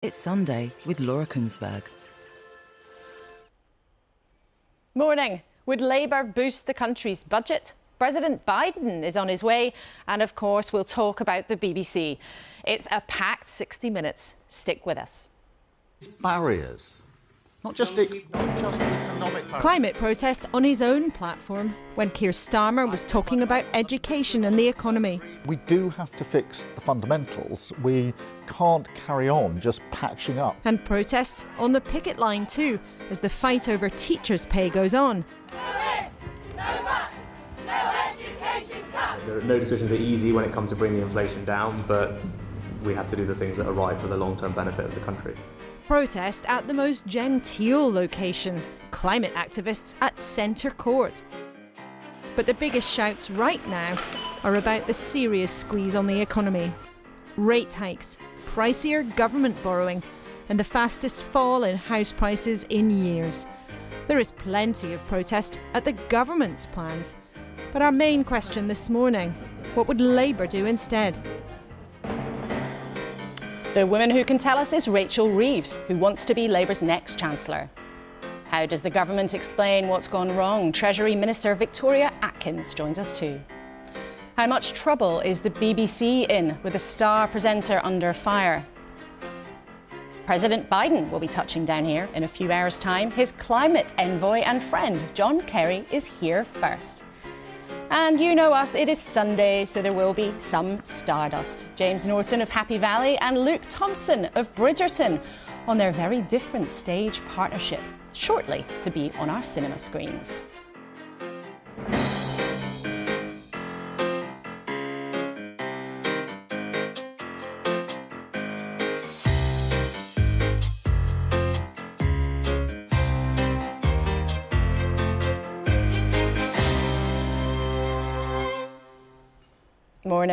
It's Sunday with Laura Kuenssberg. Morning. Would Labour boost the country's budget? President Biden is on his way, and of course we'll talk about the BBC. It's a packed 60 minutes. Stick with us. Barriers. Not just economic barriers. Climate protests on his own platform when Keir Starmer was talking about education and the economy. We do have to fix the fundamentals. We can't carry on just patching up. And protests on the picket line too, as the fight over teachers' pay goes on. No ifs, no buts, no education cuts. No decisions are easy when it comes to bringing inflation down, but we have to do the things that are right for the long-term benefit of the country. Protest at the most genteel location, climate activists at Centre Court. But the biggest shouts right now are about the serious squeeze on the economy. Rate hikes, pricier government borrowing, and the fastest fall in house prices in years. There is plenty of protest at the government's plans. But our main question this morning, what would Labour do instead? The woman who can tell us is Rachel Reeves, who wants to be Labour's next chancellor. How does the government explain what's gone wrong? Treasury Minister Victoria Atkins joins us too. How much trouble is the BBC in with a star presenter under fire? President Biden will be touching down here in a few hours' time. His climate envoy and friend, John Kerry, is here first. And you know us, it is Sunday, so there will be some stardust. James Norton of Happy Valley and Luke Thompson of Bridgerton on their very different stage partnership, shortly to be on our cinema screens.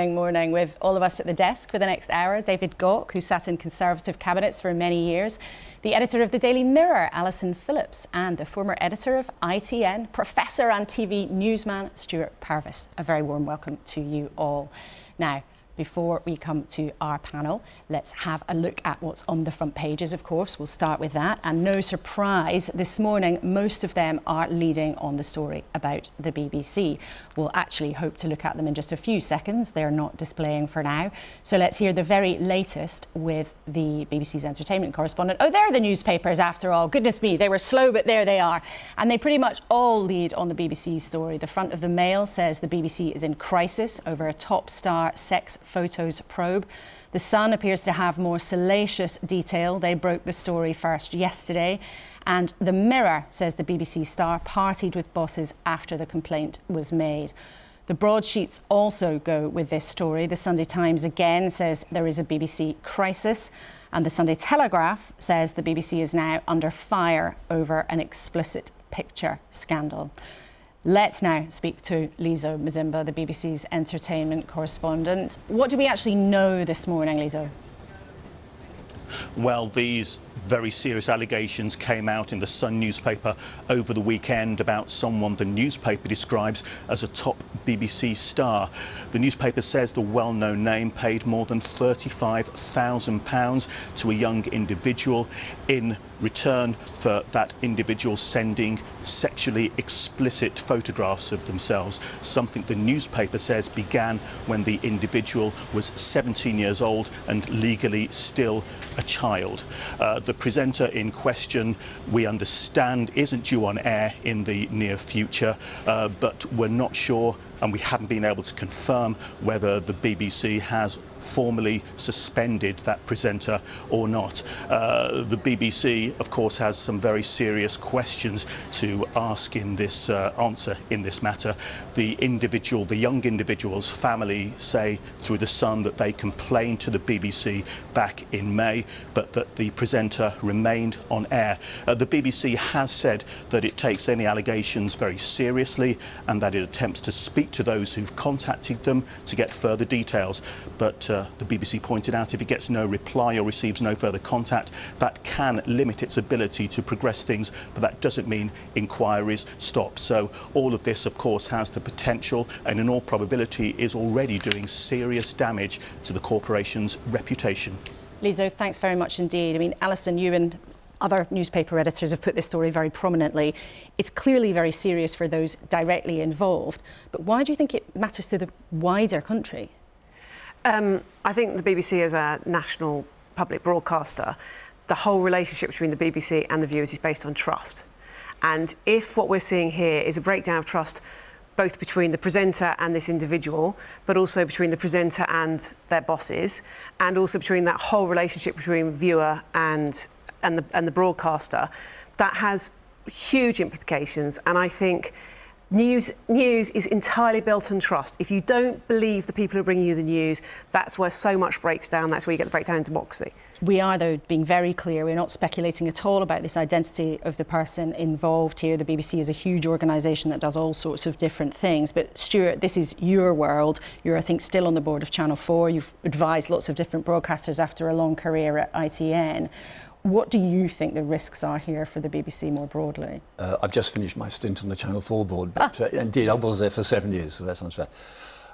Morning. With all of us at the desk for the next hour, David Gauke, who sat in Conservative cabinets for many years, the editor of the Daily Mirror, Alison Phillips, and the former editor of ITN, professor and TV newsman, Stuart Parvis. A very warm welcome to you all. Now, before we come to our panel, let's have a look at what's on the front pages, of course. We'll start with that. And no surprise, this morning, most of them are leading on the story about the BBC. We'll actually hope to look at them in just a few seconds. They're not displaying for now. So let's hear the very latest with the BBC's entertainment correspondent. Oh, they're the newspapers after all. Goodness me, they were slow, but there they are. And they pretty much all lead on the BBC story. The front of the Mail says the BBC is in crisis over a top star sex photos probe. The Sun appears to have more salacious detail. They broke the story first yesterday. And the Mirror says the BBC star partied with bosses after the complaint was made. The broadsheets also go with this story. The Sunday Times again says there is a BBC crisis. And the Sunday Telegraph says the BBC is now under fire over an explicit picture scandal. Let's now speak to Lizo Mzimba, the BBC's entertainment correspondent. What do we actually know this morning, Lizo? Well, these very serious allegations came out in the Sun newspaper over the weekend about someone the newspaper describes as a top BBC star. The newspaper says the well-known name paid more than £35,000 to a young individual in return for that individual sending sexually explicit photographs of themselves, something the newspaper says began when the individual was 17 years old and legally still a child. The presenter in question, we understand, isn't due on air in the near future, but we're not sure and we haven't been able to confirm whether the BBC has formally suspended that presenter or not. The BBC, of course, has some very serious questions to ask in this answer in this matter. The young individual's family say through The Sun that they complained to the BBC back in May, but that the presenter remained on air. The BBC has said that it takes any allegations very seriously and that it attempts to speak to those who've contacted them to get further details. But the BBC pointed out if it gets no reply or receives no further contact, that can limit its ability to progress things, but that doesn't mean inquiries stop. So all of this, of course, has the potential and in all probability is already doing serious damage to the corporation's reputation. Lizo, thanks very much indeed. I mean, Alison, you and other newspaper editors have put this story very prominently. It's clearly very serious for those directly involved, but why do you think it matters to the wider country? I think the BBC as a national public broadcaster, the whole relationship between the BBC and the viewers is based on trust. And if what we're seeing here is a breakdown of trust both between the presenter and this individual, but also between the presenter and their bosses, and also between that whole relationship between viewer and the broadcaster, that has huge implications. And I think news is entirely built on trust. If you don't believe the people who are bringing you the news, that's where so much breaks down. That's where you get the breakdown in democracy. We are, though, being very clear. We're not speculating at all about this identity of the person involved here. The BBC is a huge organisation that does all sorts of different things. But Stuart, this is your world. You're, I think, still on the board of Channel 4. You've advised lots of different broadcasters after a long career at ITN. What do you think the risks are here for the BBC more broadly? I've just finished my stint on the Channel 4 board, but indeed I was there for 7 years, so that sounds fair.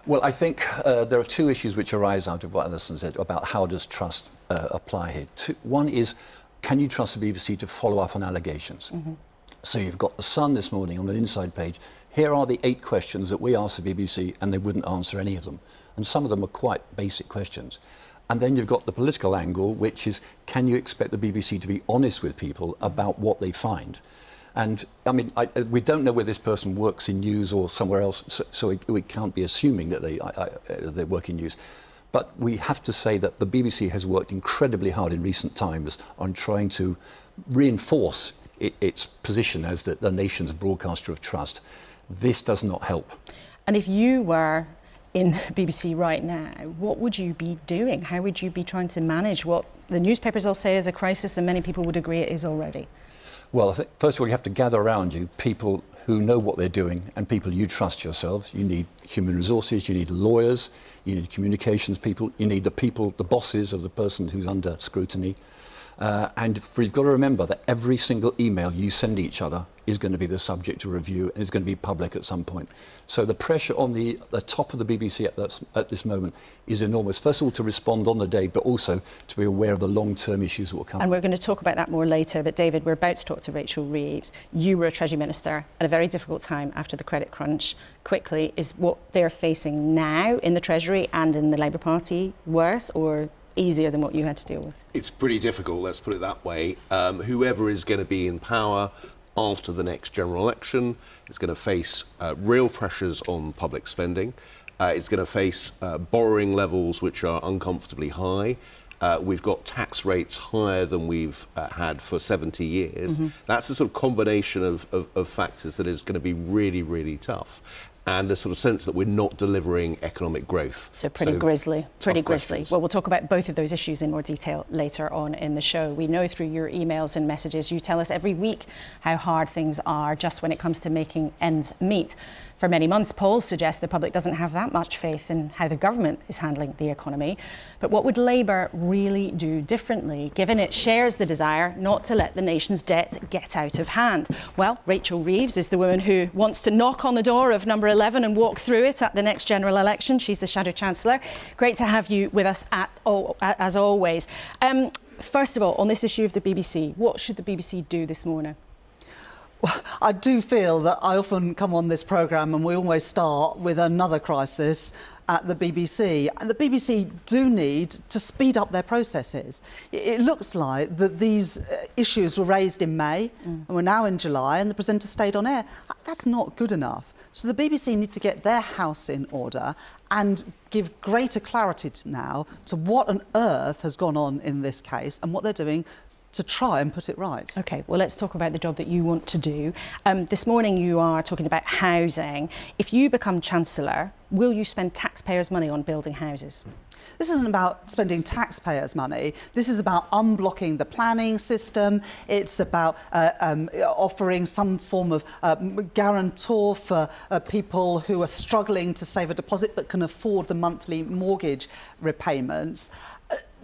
Well, I think there are two issues which arise out of what Alison said about how does trust apply here. One is, can you trust the BBC to follow up on allegations? Mm-hmm. So you've got The Sun this morning on an inside page. Here are the 8 questions that we asked the BBC, and they wouldn't answer any of them. And some of them are quite basic questions. And then you've got the political angle, which is, can you expect the BBC to be honest with people about what they find? And, I mean, we don't know whether this person works in news or somewhere else, so we can't be assuming that they work in news. But we have to say that the BBC has worked incredibly hard in recent times on trying to reinforce its position as the nation's broadcaster of trust. This does not help. And if you were in BBC right now, what would you be doing? How would you be trying to manage what the newspapers all say is a crisis, and many people would agree it is already? Well, I think, first of all, you have to gather around you people who know what they're doing and people you trust yourselves. You need human resources, you need lawyers, you need communications people, you need the bosses of the person who's under scrutiny. And you've got to remember that every single email you send each other is going to be the subject of review and is going to be public at some point. So the pressure on the top of the BBC at this moment is enormous. First of all, to respond on the day, but also to be aware of the long-term issues that will come. And we're going to talk about that more later. But David, we're about to talk to Rachel Reeves. You were a Treasury Minister at a very difficult time after the credit crunch. Quickly, is what they're facing now in the Treasury and in the Labour Party worse or easier than what you had to deal with? It's pretty difficult, let's put it that way. Whoever is going to be in power after the next general election is going to face real pressures on public spending. It's going to face borrowing levels which are uncomfortably high. We've got tax rates higher than we've had for 70 years. Mm-hmm. That's a sort of combination of factors that is going to be really, really tough. And a sort of sense that we're not delivering economic growth. So pretty grisly. Well, we'll talk about both of those issues in more detail later on in the show. We know through your emails and messages, you tell us every week how hard things are just when it comes to making ends meet. For many months, polls suggest the public doesn't have that much faith in how the government is handling the economy. But what would Labour really do differently, given it shares the desire not to let the nation's debt get out of hand? Well, Rachel Reeves is the woman who wants to knock on the door of number 11 and walk through it at the next general election. She's the Shadow Chancellor. Great to have you with us as always. First of all, on this issue of the BBC, what should the BBC do this morning? Well, I do feel that I often come on this programme and we always start with another crisis at the BBC. And the BBC do need to speed up their processes. It looks like that these issues were raised in May and we're now in July and the presenter stayed on air. That's not good enough. So the BBC need to get their house in order and give greater clarity now to what on earth has gone on in this case and what they're doing to try and put it right. OK, well, let's talk about the job that you want to do. This morning you are talking about housing. If you become Chancellor, will you spend taxpayers' money on building houses? This isn't about spending taxpayers' money. This is about unblocking the planning system. It's about offering some form of guarantor for people who are struggling to save a deposit but can afford the monthly mortgage repayments.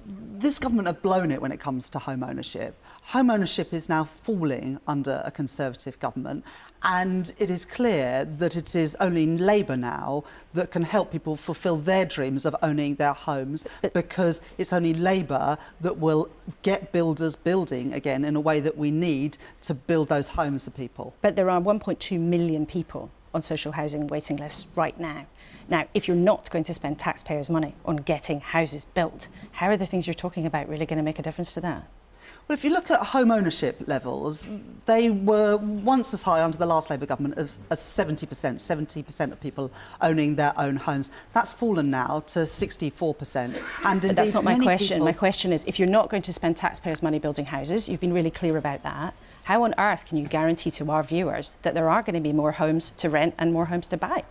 this government have blown it when it comes to home ownership. Home ownership is now falling under a Conservative government, and it is clear that it is only Labour now that can help people fulfil their dreams of owning their homes, because it's only Labour that will get builders building again in a way that we need to build those homes for people. But there are 1.2 million people on social housing waiting lists right now. Now, if you're not going to spend taxpayers' money on getting houses built, how are the things you're talking about really going to make a difference to that? Well, if you look at home ownership levels, they were once as high under the last Labour government as 70% of people owning their own homes. That's fallen now to 64%. And but that's not my question. My question is, if you're not going to spend taxpayers' money building houses, you've been really clear about that, how on earth can you guarantee to our viewers that there are going to be more homes to rent and more homes to buy?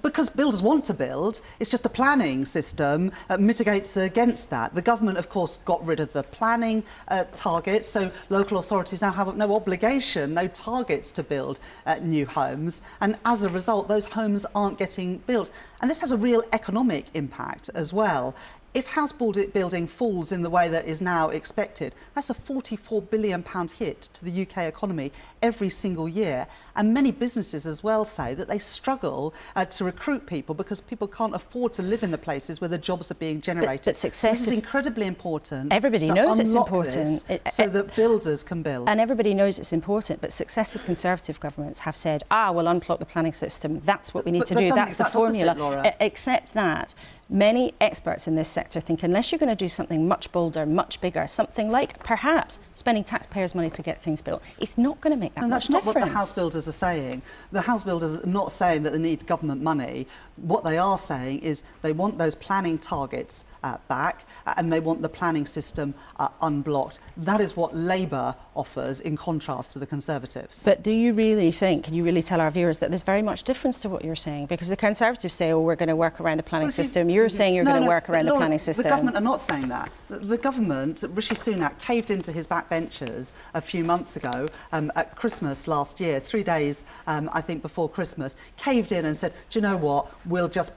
Because builders want to build, it's just the planning system mitigates against that. The government, of course, got rid of the planning targets, so local authorities now have no obligation, no targets to build new homes, and as a result, those homes aren't getting built. And this has a real economic impact as well. If house building falls in the way that is now expected, that's a £44 billion hit to the UK economy every single year. And many businesses as well say that they struggle to recruit people because people can't afford to live in the places where the jobs are being generated. But success so this is incredibly important. Everybody knows it's important. So that builders can build. And everybody knows it's important, but successive Conservative governments have said, we'll unblock the planning system. That's what we need to do. That's the formula. Except that many experts in this sector think unless you're going to do something much bolder, much bigger, something like perhaps spending taxpayers' money to get things built, it's not going to make that much difference. And that's not what the house builders are saying. The house builders are not saying that they need government money. What they are saying is they want those planning targets back and they want the planning system unblocked. That is what Labour offers in contrast to the Conservatives. But do you really think, can you really tell our viewers that there's very much difference to what you're saying? Because the Conservatives say, we're going to work around the planning system. You're saying you're going to work around the planning system. The government are not saying that. The government, Rishi Sunak, caved into his backbenchers a few months ago at Christmas last year, 3 days, I think, before Christmas, caved in and said, do you know what, we'll just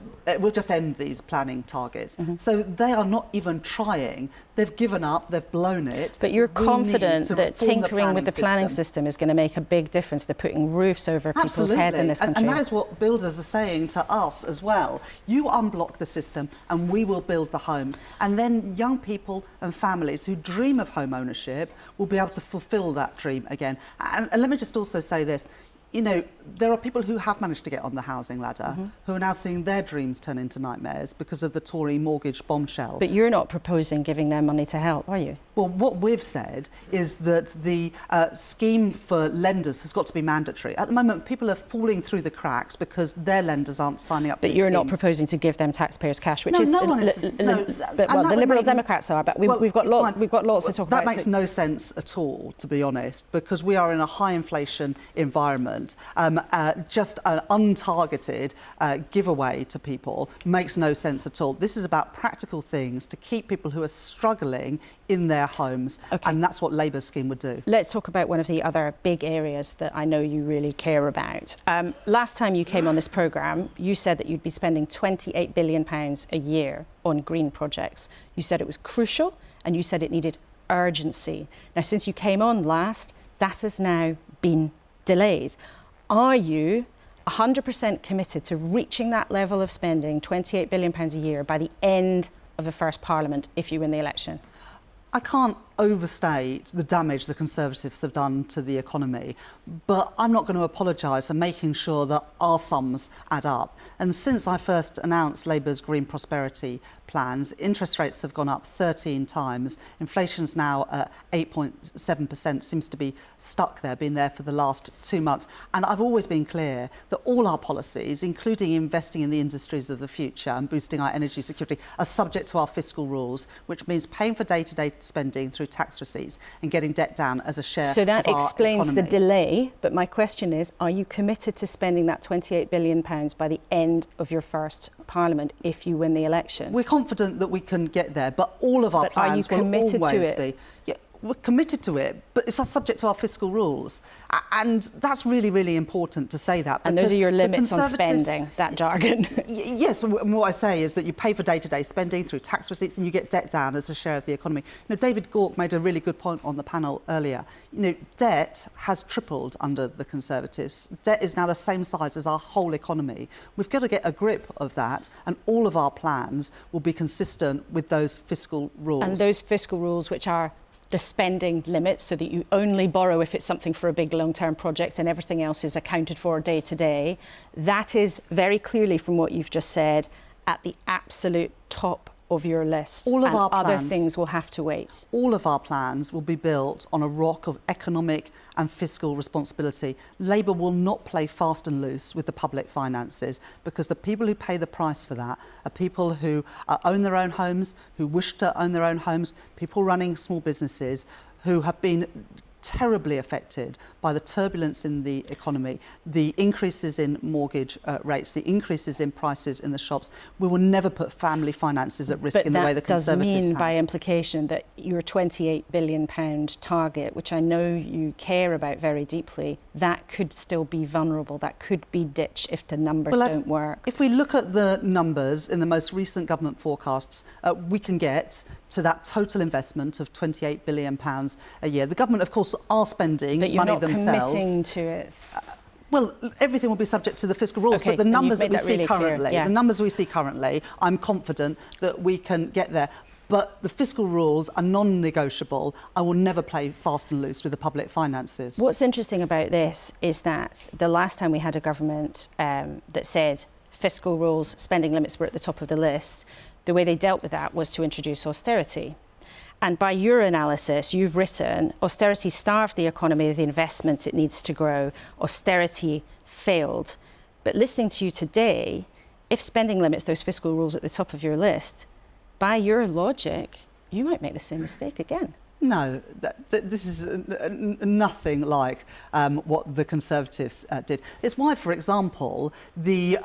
end these planning targets. So they are not even trying. They've given up, they've blown it. But you're confident that tinkering with the planning system is going to make a big difference to putting roofs over people's heads in this country? And that is what builders are saying to us as well. You unblock the system and we will build the homes. And then young people and families who dream of home ownership will be able to fulfil that dream again. And let me just also say this. You know, there are people who have managed to get on the housing ladder who are now seeing their dreams turn into nightmares because of the Tory mortgage bombshell. But you're not proposing giving them money to help, are you? Well, what we've said is that the scheme for lenders has got to be mandatory. At the moment, people are falling through the cracks because their lenders aren't signing up to these But you're schemes. not proposing to give them taxpayers' cash, which no, is... No one is. Well, the Liberal Democrats are, but we've got lots to talk about. That makes no sense at all, to be honest, because we are in a high inflation environment. Just an untargeted giveaway to people makes no sense at all. This is about practical things to keep people who are struggling in their homes, and that's what Labour's scheme would do. Let's talk about one of the other big areas that I know you really care about. Last time you came on this programme, you said that you'd be spending £28 billion a year on green projects. You said it was crucial, and you said it needed urgency. Now, since you came on last, that has now been delayed. Are you 100% committed to reaching that level of spending, £28 billion a year, by the end of the first Parliament if you win the election? I can't overstate the damage the Conservatives have done to the economy, but I'm not going to apologise for making sure that our sums add up. And since I first announced Labour's Green Prosperity plans, interest rates have gone up 13 times. Inflation's now at 8.7%, seems to be stuck there, been there for the last 2 months. And I've always been clear that all our policies, including investing in the industries of the future and boosting our energy security, are subject to our fiscal rules, which means paying for day-to-day spending through tax receipts and getting debt down as a share of our economy. So that explains the delay, but my question is, are you committed to spending that £28 billion by the end of your first Parliament if you win the election? We're confident that we can get there, but all of our plans will always be... Yeah, we're committed to it, but it's subject to our fiscal rules. And that's really, really important to say that. And those are your limits on spending, that jargon. Yes, and what I say is that you pay for day-to-day spending through tax receipts and you get debt down as a share of the economy. David Gauke made a really good point on the panel earlier. Debt has tripled under the Conservatives. Debt is now the same size as our whole economy. We've got to get a grip of that, and all of our plans will be consistent with those fiscal rules. And those fiscal rules, which are the spending limits, so that you only borrow if it's something for a big long-term project and everything else is accounted for day to day, that is very clearly, from what you've just said, at the absolute top of your list. All of our plans, other things will have to wait. All of our plans will be built on a rock of economic and fiscal responsibility. Labour will not play fast and loose with the public finances, because the people who pay the price for that are people who own their own homes, who wish to own their own homes, people running small businesses who have been terribly affected by the turbulence in the economy, the increases in mortgage rates, the increases in prices in the shops. We will never put family finances at risk in the way the Conservatives have. But that does mean by implication that your £28 billion target, which I know you care about very deeply, that could still be vulnerable, that could be ditched if the numbers don't work. If we look at the numbers in the most recent government forecasts, we can get to that total investment of £28 billion a year. The government, of course, are spending money themselves. But you're not committing to it. Well, everything will be subject to the fiscal rules, okay, but the numbers that we see really currently, yeah. the numbers we see currently, I'm confident that we can get there. But the fiscal rules are non-negotiable. I will never play fast and loose with the public finances. What's interesting about this is that the last time we had a government that said fiscal rules, spending limits were at the top of the list, the way they dealt with that was to introduce austerity. And by your analysis, you've written, austerity starved the economy of the investment it needs to grow. Austerity failed. But listening to you today, if spending limits, those fiscal rules at the top of your list, by your logic, you might make the same mistake again. No, this is nothing like what the Conservatives did. It's why, for example, the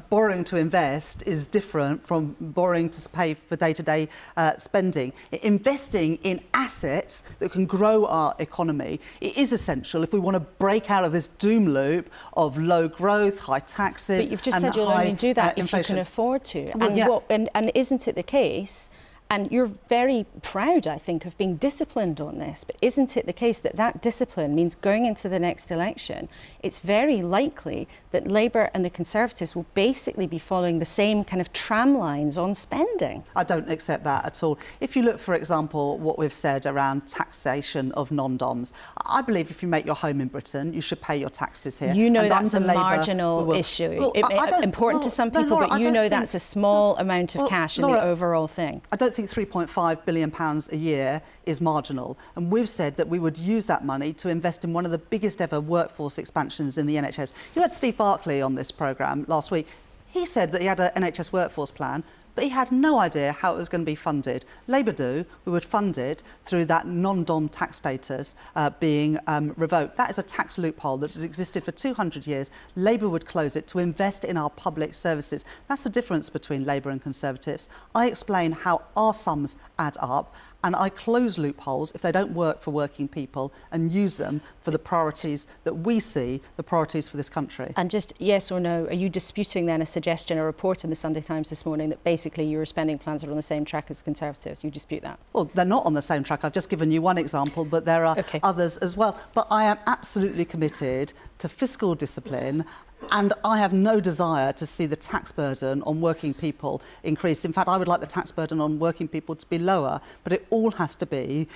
borrowing to invest is different from borrowing to pay for day-to-day spending. Investing in assets that can grow our economy, it is essential if we want to break out of this doom loop of low growth, high taxes. But you've just said you'll only do that if you can afford to. Well, and isn't it the case? And you're very proud, I think, of being disciplined on this. But isn't it the case that that discipline means going into the next election, it's very likely that Labour and the Conservatives will basically be following the same kind of tram lines on spending? I don't accept that at all. If you look, for example, what we've said around taxation of non-doms, I believe if you make your home in Britain, you should pay your taxes here. You know, and that's a Labour, marginal issue. Well, important to some people, Laura, but you know that's a small amount of cash in the overall thing. I don't think £3.5 billion a year is marginal. And we've said that we would use that money to invest in one of the biggest ever workforce expansions in the NHS. You had Steve Barclay on this programme last week. He said that he had an NHS workforce plan, but he had no idea how it was going to be funded. Labour do. We would fund it through that non-dom tax status being revoked. That is a tax loophole that has existed for 200 years. Labour would close it to invest in our public services. That's the difference between Labour and Conservatives. I explain how our sums add up, and I close loopholes if they don't work for working people and use them for the priorities that we see, the priorities for this country. And just yes or no, are you disputing then a suggestion, a report in the Sunday Times this morning that basically your spending plans are on the same track as Conservatives? You dispute that? Well, they're not on the same track. I've just given you one example, but there are others as well. But I am absolutely committed to fiscal discipline, and I have no desire to see the tax burden on working people increase. In fact, I would like the tax burden on working people to be lower, but it all has to be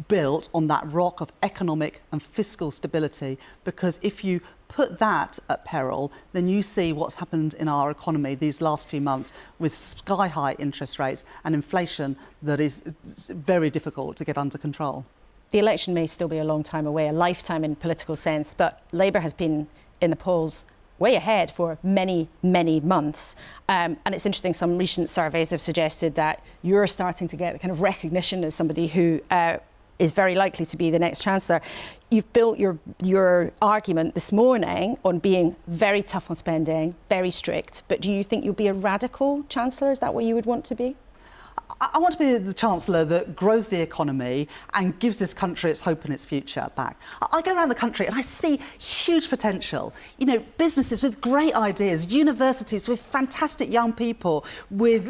built on that rock of economic and fiscal stability, because if you put that at peril, then you see what's happened in our economy these last few months with sky-high interest rates and inflation that is very difficult to get under control. The election may still be a long time away, a lifetime in political sense, but Labour has been in the polls way ahead for many, many months. And it's interesting, some recent surveys have suggested that you're starting to get the kind of recognition as somebody who is very likely to be the next chancellor. You've built your argument this morning on being very tough on spending, very strict. But do you think you'll be a radical chancellor? Is that what you would want to be? I want to be the Chancellor that grows the economy and gives this country its hope and its future back. I go around the country and I see huge potential. You know, businesses with great ideas, universities with fantastic young people with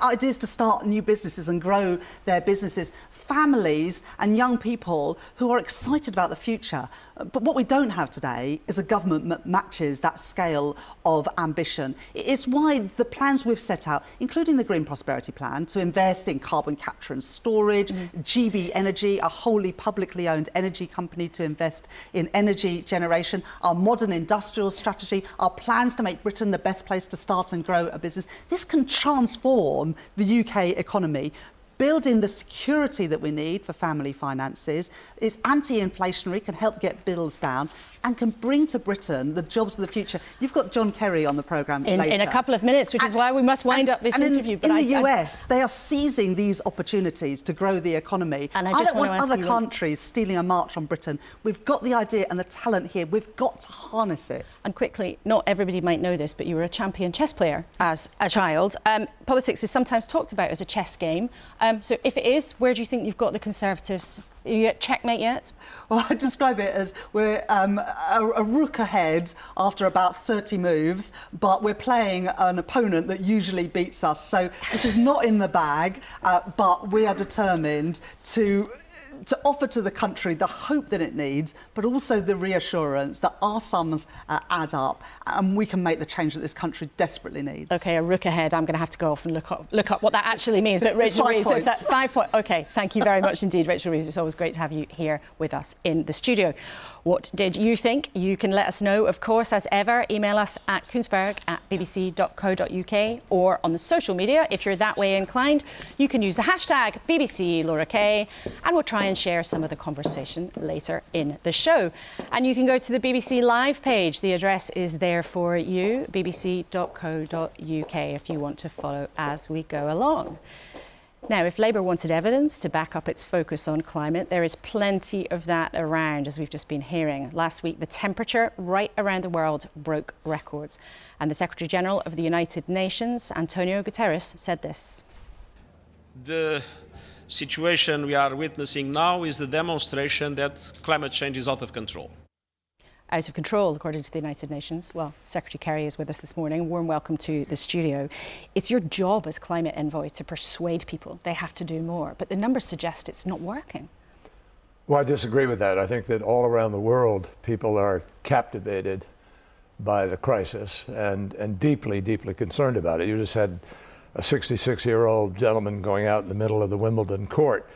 ideas to start new businesses and grow their businesses, families and young people who are excited about the future. But what we don't have today is a government that matches that scale of ambition. It's why the plans we've set out, including the Green Prosperity Plan, to invest in carbon capture and storage, GB Energy, a wholly publicly owned energy company to invest in energy generation, our modern industrial strategy, our plans to make Britain the best place to start and grow a business. This can transform the UK economy, build in the security that we need for family finances, is anti-inflationary, can help get bills down, and can bring to Britain the jobs of the future. You've got John Kerry on the programme later. In a couple of minutes, which is why we must wind up this interview. But in the US, they are seizing these opportunities to grow the economy. And I don't want other countries stealing a march on Britain. We've got the idea and the talent here. We've got to harness it. And quickly, not everybody might know this, but you were a champion chess player as a child. Politics is sometimes talked about as a chess game. So if it is, where do you think you've got the Conservatives? Are you at checkmate yet? Well, I describe it as we're a rook ahead after about 30 moves, but we're playing an opponent that usually beats us. So this is not in the bag, but we are determined to offer to the country the hope that it needs, but also the reassurance that our sums add up and we can make the change that this country desperately needs. OK, a rook ahead. I'm going to have to go off and look up what that actually means. But Rachel Reeves, that's 5 points. OK, thank you very much indeed, Rachel Reeves. It's always great to have you here with us in the studio. What did you think? You can let us know, of course, as ever. Email us at kuenssberg@bbc.co.uk or on the social media. If you're that way inclined, you can use the hashtag BBC Laura K, and we'll try and share some of the conversation later in the show. And you can go to the BBC Live page. The address is there for you, bbc.co.uk, if you want to follow as we go along. Now, if Labour wanted evidence to back up its focus on climate, there is plenty of that around, as we've just been hearing. Last week, the temperature right around the world broke records. And the Secretary-General of the United Nations, Antonio Guterres, said this. The situation we are witnessing now is the demonstration that climate change is out of control. Out of control, according to the United Nations. Well, Secretary Kerry is with us this morning. Warm welcome to the studio. It's your job as climate envoy to persuade people they have to do more, but the numbers suggest it's not working. Well, I disagree with that. I think that all around the world, people are captivated by the crisis and deeply, deeply concerned about it. You just had a 66-year-old gentleman going out in the middle of the Wimbledon court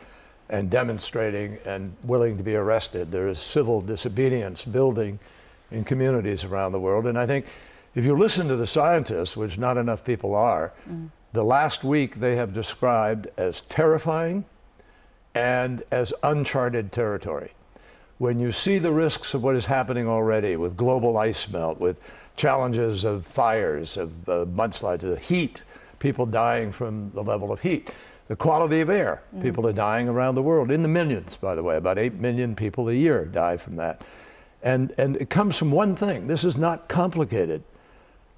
and demonstrating and willing to be arrested. There is civil disobedience building in communities around the world. And I think if you listen to the scientists, which not enough people are, the last week they have described as terrifying and as uncharted territory. When you see the risks of what is happening already with global ice melt, with challenges of fires, of mudslides, of heat, people dying from the level of heat, the quality of air. People are dying around the world, in the millions, by the way. About 8 million people a year die from that. And it comes from one thing. This is not complicated.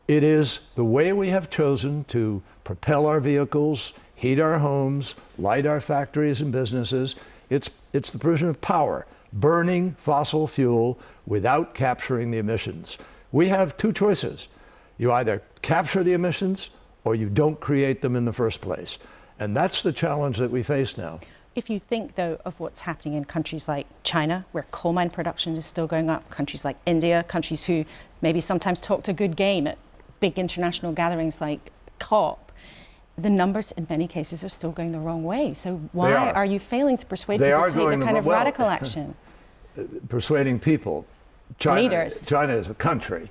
It is the way we have chosen to propel our vehicles, heat our homes, light our factories and businesses. It's the provision of power, burning fossil fuel without capturing the emissions. We have two choices. You either capture the emissions or you don't create them in the first place. And that's the challenge that we face now. If you think, though, of what's happening in countries like China, where coal mine production is still going up, countries like India, countries who maybe sometimes talked a good game at big international gatherings like COP, the numbers in many cases are still going the wrong way. So why are you failing to persuade people to take the kind of radical action? Persuading people. Leaders. China is a country,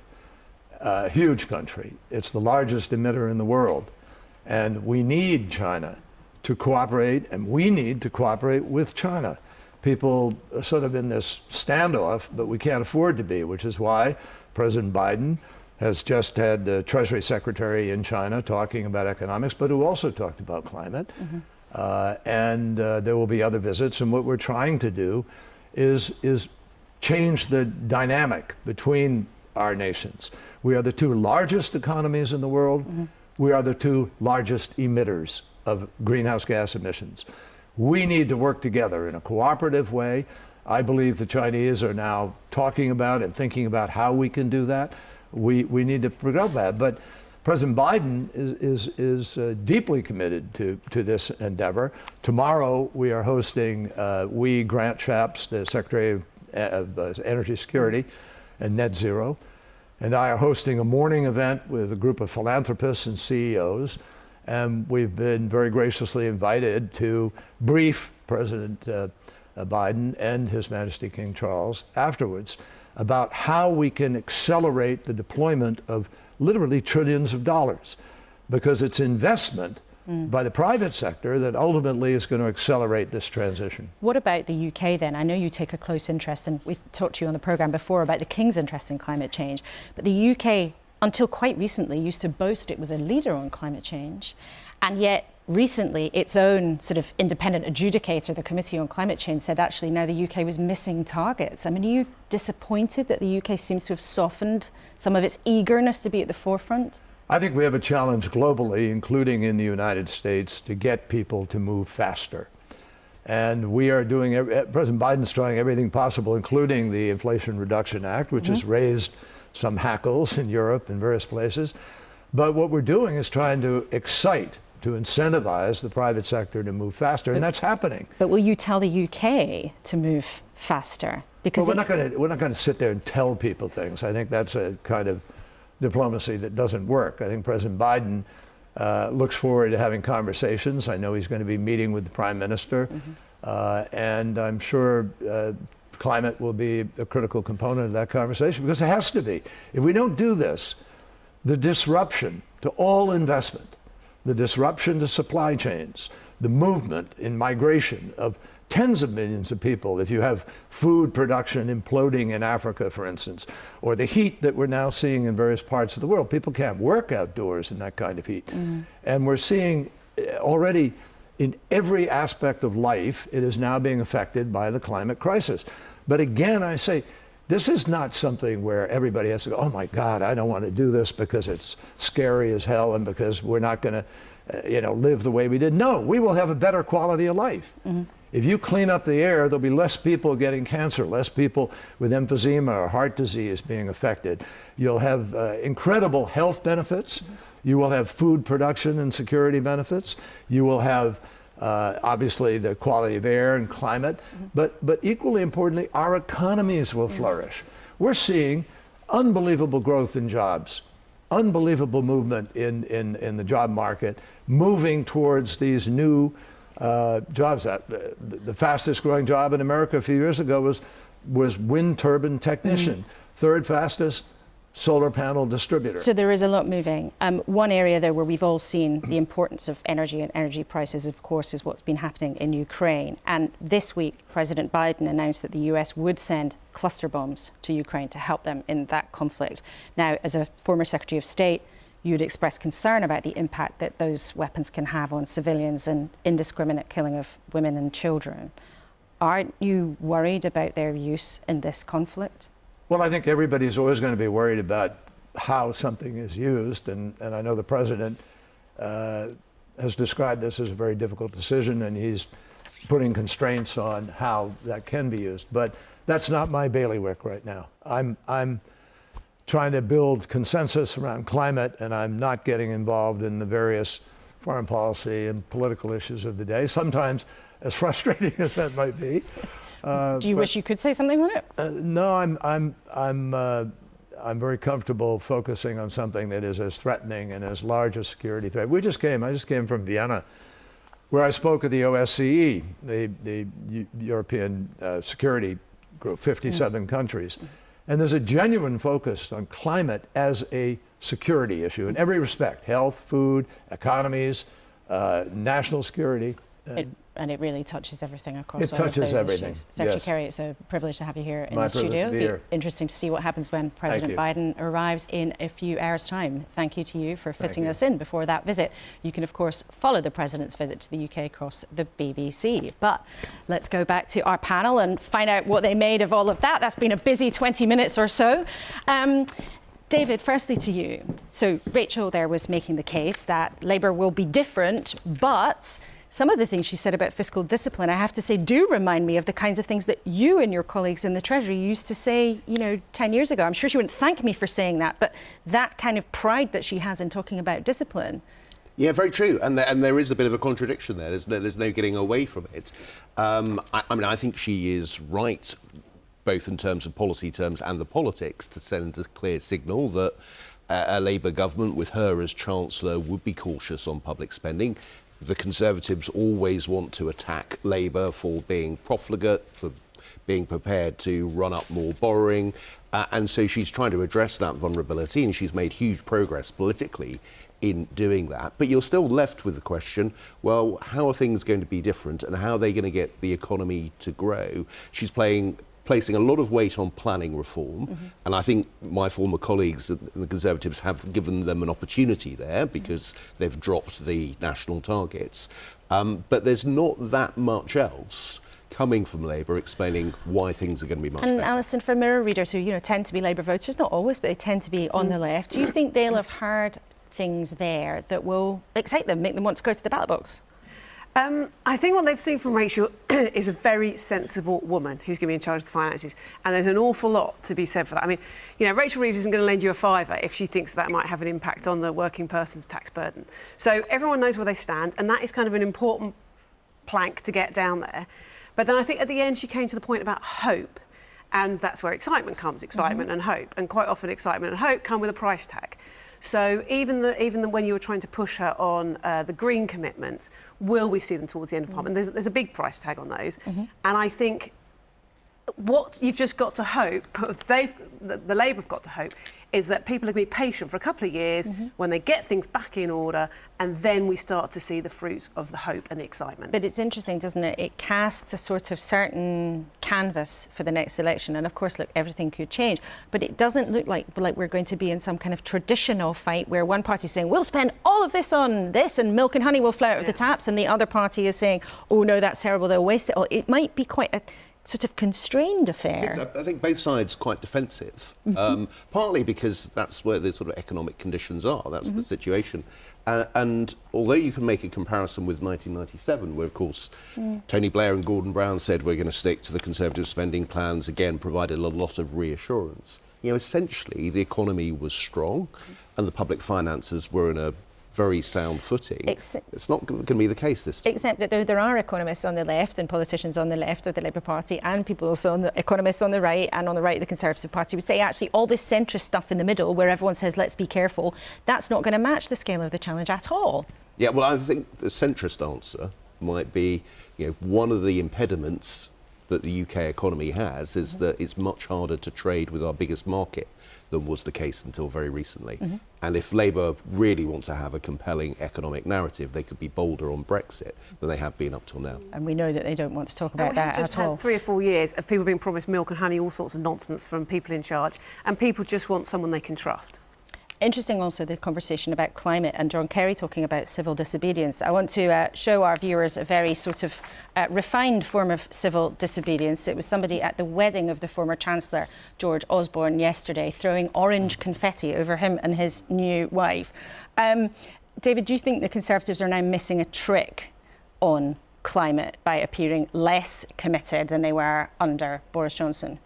a huge country. It's the largest emitter in the world. And we need China to cooperate, and we need to cooperate with China. People are sort of in this standoff, but we can't afford to be, which is why President Biden has just had the Treasury Secretary in China talking about economics, but who also talked about climate. And there will be other visits. And what we're trying to do is change the dynamic between our nations. We are the two largest economies in the world. We are the two largest emitters of greenhouse gas emissions. We need to work together in a cooperative way. I believe the Chinese are now talking about and thinking about how we can do that. We need to figure out that. But President Biden is deeply committed to this endeavor. Tomorrow we are hosting, Grant Shapps, the Secretary of Energy Security and Net Zero, and I are hosting a morning event with a group of philanthropists and CEOs. And we've been very graciously invited to brief President Biden and His Majesty King Charles afterwards about how we can accelerate the deployment of literally trillions of dollars, because it's investment by the private sector that ultimately is going to accelerate this transition. What about the UK then? I know you take a close interest, and we've talked to you on the programme before about the King's interest in climate change, but the UK, until quite recently, used to boast it was a leader on climate change, and yet recently its own sort of independent adjudicator, the Committee on Climate Change, said actually now the UK was missing targets. I mean, are you disappointed that the UK seems to have softened some of its eagerness to be at the forefront? I think we have a challenge globally, including in the United States, to get people to move faster. And we are doing, President Biden's trying everything possible, including the Inflation Reduction Act, which has raised some hackles in Europe and various places. But what we're doing is trying to excite, to incentivize the private sector to move faster, and that's happening. But will you tell the UK to move faster? Because we're not going to sit there and tell people things. I think that's a kind of diplomacy that doesn't work. I think President Biden looks forward to having conversations. I know he's going to be meeting with the Prime Minister, and I'm sure climate will be a critical component of that conversation, because it has to be. If we don't do this, the disruption to all investment, the disruption to supply chains, the movement in migration of tens of millions of people, if you have food production imploding in Africa, for instance, or the heat that we're now seeing in various parts of the world. People can't work outdoors in that kind of heat. And we're seeing already in every aspect of life, it is now being affected by the climate crisis. But again, I say, this is not something where everybody has to go, oh my God, I don't want to do this because it's scary as hell and because we're not going to live the way we did. No, we will have a better quality of life. If you clean up the air, there'll be less people getting cancer, less people with emphysema or heart disease being affected. You'll have incredible health benefits. You will have food production and security benefits. You will have obviously the quality of air and climate, but equally importantly, our economies will flourish. We're seeing unbelievable growth in jobs, unbelievable movement in the job market, moving towards these new jobs. The fastest growing job in America a few years ago was wind turbine technician. Third fastest, solar panel distributor. So there is a lot moving. One area though where we've all seen the importance of energy and energy prices, of course, is what's been happening in Ukraine. And this week, President Biden announced that the US would send cluster bombs to Ukraine to help them in that conflict. Now, as a former Secretary of State, you'd express concern about the impact that those weapons can have on civilians and indiscriminate killing of women and children. Aren't you worried about their use in this conflict? Well, I think everybody's always going to be worried about how something is used, and I know the President has described this as a very difficult decision, and he's putting constraints on how that can be used. But that's not my bailiwick right now. I'm trying to build consensus around climate, and I'm not getting involved in the various foreign policy and political issues of the day, sometimes as frustrating as that might be. Do you wish you could say something on it? No, I'm very comfortable focusing on something that is as threatening and as large a security threat. I just came from Vienna, where I spoke at the OSCE, the European Security Group, 57 countries. And there's a genuine focus on climate as a security issue in every respect: health, food, economies, national security. And it really touches everything across all of those everything. issues. Secretary Yes. Kerry, it's a privilege to have you here in My the studio. privilege to be here. Interesting to see what happens when President Biden arrives in a few hours' time. Thank you to you for fitting us in before that visit. You can, of course, follow the President's visit to the UK across the BBC. But let's go back to our panel and find out what they made of all of that. That's been a busy 20 minutes or so. David, firstly to you. So Rachel there was making the case that Labour will be different, but some of the things she said about fiscal discipline, I have to say, do remind me of the kinds of things that you and your colleagues in the Treasury used to say, 10 years ago. I'm sure she wouldn't thank me for saying that, but that kind of pride that she has in talking about discipline. Yeah, very true. And there is a bit of a contradiction there. There's no getting away from it. I think she is right, both in terms of policy terms and the politics, to send a clear signal that a Labour government with her as Chancellor would be cautious on public spending. The Conservatives always want to attack Labour for being profligate, for being prepared to run up more borrowing. And so she's trying to address that vulnerability, and she's made huge progress politically in doing that. But you're still left with the question, well, how are things going to be different and how are they going to get the economy to grow? She's placing a lot of weight on planning reform, and I think my former colleagues in the Conservatives have given them an opportunity there because they've dropped the national targets. But there's not that much else coming from Labour explaining why things are going to be much better. And Alison, for Mirror readers who tend to be Labour voters, not always, but they tend to be on the left, do you think they'll have heard things there that will excite them, make them want to go to the ballot box? I think what they've seen from Rachel is a very sensible woman who's going to be in charge of the finances, and there's an awful lot to be said for that. I mean, Rachel Reeves isn't going to lend you a fiver if she thinks that might have an impact on the working person's tax burden. So everyone knows where they stand, and that is kind of an important plank to get down there. But then I think at the end she came to the point about hope, and that's where excitement comes, excitement and hope, and quite often excitement and hope come with a price tag. So even when you were trying to push her on the green commitments, will we see them towards the end of Parliament? There's a big price tag on those. And I think what you've just got to hope, the Labour have got to hope, is that people are going to be patient for a couple of years when they get things back in order, and then we start to see the fruits of the hope and the excitement. But it's interesting, doesn't it? It casts a sort of certain canvas for the next election, and of course, look, everything could change, but it doesn't look like we're going to be in some kind of traditional fight where one party is saying, we'll spend all of this on this and milk and honey will flow out of the taps, and the other party is saying, oh no, that's terrible, they'll waste it all. It might be quite a sort of constrained affair. I think both sides quite defensive, partly because that's where the sort of economic conditions are, that's the situation. And although you can make a comparison with 1997, where of course Tony Blair and Gordon Brown said we're going to stick to the Conservative spending plans, again provided a lot of reassurance. Essentially the economy was strong and the public finances were in a very sound footing. It's not going to be the case this time. Except that there are economists on the left and politicians on the left of the Labour Party and people also economists on the right and on the right of the Conservative Party would say actually all this centrist stuff in the middle where everyone says let's be careful, that's not going to match the scale of the challenge at all. Yeah, well, I think the centrist answer might be, one of the impediments that the UK economy has is that it's much harder to trade with our biggest market than was the case until very recently. And if Labour really want to have a compelling economic narrative, they could be bolder on Brexit than they have been up till now. And we know that they don't want to talk about that just at all. Had 3 or 4 years of people being promised milk and honey, all sorts of nonsense from people in charge, and people just want someone they can trust. Interesting also the conversation about climate and John Kerry talking about civil disobedience. I want to show our viewers a very sort of refined form of civil disobedience. It was somebody at the wedding of the former Chancellor, George Osborne, yesterday, throwing orange confetti over him and his new wife. David, do you think the Conservatives are now missing a trick on climate by appearing less committed than they were under Boris Johnson?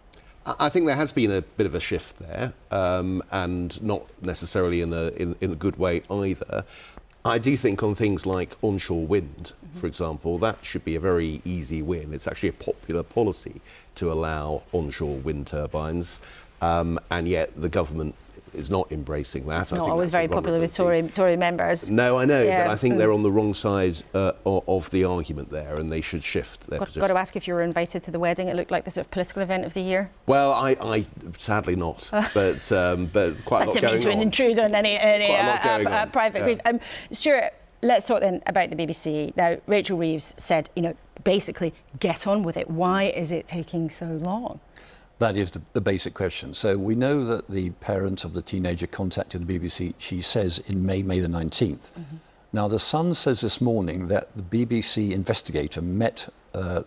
I think there has been a bit of a shift there, and not necessarily in a good way either. I do think on things like onshore wind, for example, that should be a very easy win. It's actually a popular policy to allow onshore wind turbines, and yet the government is not embracing that. It's not always very popular with Tory members. No, I know, but I think they're on the wrong side of the argument there, and they should shift their position. Got to ask if you were invited to the wedding. It looked like the sort of political event of the year. Well, I sadly not, but quite a lot going on. I didn't mean to intrude on any private grief. Stuart, let's talk then about the BBC. Now, Rachel Reeves said, basically, get on with it. Why is it taking so long? That is the basic question. So we know that the parent of the teenager contacted the BBC, she says, in May the 19th. Now, The Sun says this morning that the BBC investigator met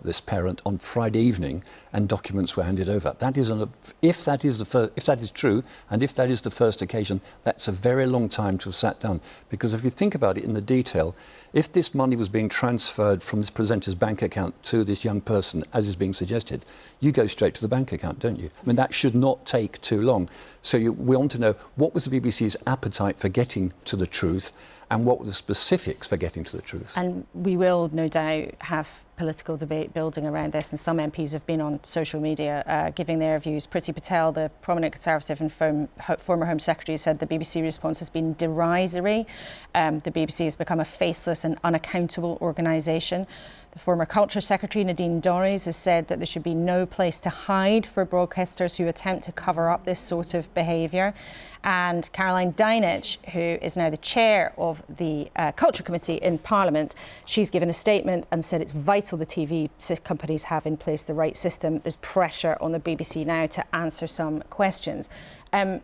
this parent on Friday evening, and documents were handed over. That is if that is true, and if that is the first occasion, that's a very long time to have sat down. Because if you think about it in the detail, if this money was being transferred from this presenter's bank account to this young person, as is being suggested, you go straight to the bank account, don't you? I mean, that should not take too long. So we want to know what was the BBC's appetite for getting to the truth, and what were the specifics for getting to the truth. And we will no doubt have political debate building around this, and some MPs have been on social media giving their views. Priti Patel, the prominent Conservative and former Home Secretary, said the BBC response has been derisory. The BBC has become a faceless and unaccountable organisation. The former Culture Secretary, Nadine Dorries, has said that there should be no place to hide for broadcasters who attempt to cover up this sort of behaviour. And Caroline Dinenage, who is now the chair of the Culture Committee in Parliament, she's given a statement and said it's vital the TV companies have in place the right system. There's pressure on the BBC now to answer some questions.